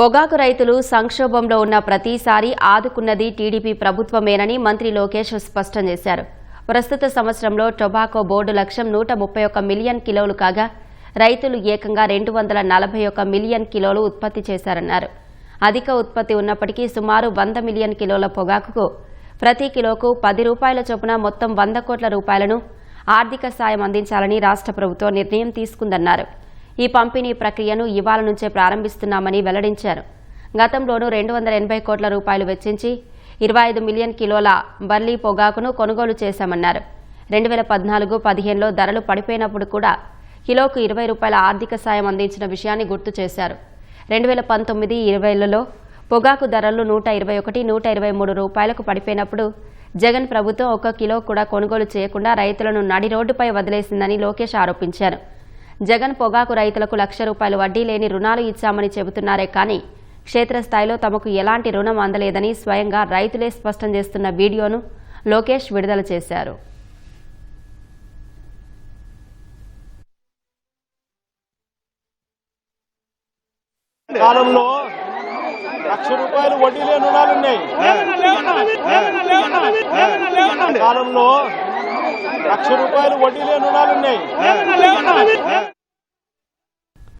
పొగాకు రైతులు సంక్షోభంలో ఉన్న ప్రతిసారి ఆదుకున్నది టీడీపీ ప్రభుత్వమేనని మంత్రి లోకేష్ స్పష్టం చేశారు. ప్రస్తుత సంవత్సరంలో టొబాకో బోర్డు లక్ష్యం 131 మిలియన్ కిలోలు కాగా రైతులు ఏకంగా 241 మిలియన్ కిలోలు ఉత్పత్తి చేశారన్నారు. అధిక ఉత్పత్తి ఉన్నప్పటికీ సుమారు 100 మిలియన్ కిలోల పొగాకుకు ప్రతి కిలోకు 10 రూపాయల చొప్పున మొత్తం 100 కోట్ల రూపాయలను ఆర్థిక సాయం అందించాలని రాష్ట్ర ప్రభుత్వం నిర్ణయం తీసుకుందన్నారు. ఈ పంపిణీ ప్రక్రియను ఇవాళ నుంచే ప్రారంభిస్తున్నామని వెల్లడించారు. గతంలోనూ 280 కోట్ల రూపాయలు వెచ్చించి 25 మిలియన్ కిలోల బర్లీ పొగాకును కొనుగోలు చేశామన్నారు. 2014-15లో ధరలు పడిపోయినప్పుడు కూడా కిలోకు 20 రూపాయల ఆర్థిక సాయం అందించిన విషయాన్ని గుర్తు చేశారు. 2019-20లలో పొగాకు ధరలు 121-123 రూపాయలకు పడిపోయినప్పుడు జగన్ ప్రభుత్వం 1 కిలో కూడా కొనుగోలు చేయకుండా రైతులను నడి రోడ్డుపై వదిలేసిందని లోకేష్ ఆరోపించారు. జగన్ పొగాకు రైతులకు ₹1,00,000 వడ్డీ లేని రుణాలు ఇచ్చామని చెబుతున్నారే కానీ క్షేత్రస్థాయిలో తమకు ఎలాంటి రుణం అందలేదని స్వయంగా రైతులే స్పష్టం చేస్తున్న వీడియోను లోకేష్ విడుదల చేశారు. కాలంలో ₹1,00,000 వడ్డీ లేని రుణాలున్నాయి. కాలంలో ₹1,00,000 వడ్డీ లేని రుణాలున్నాయి.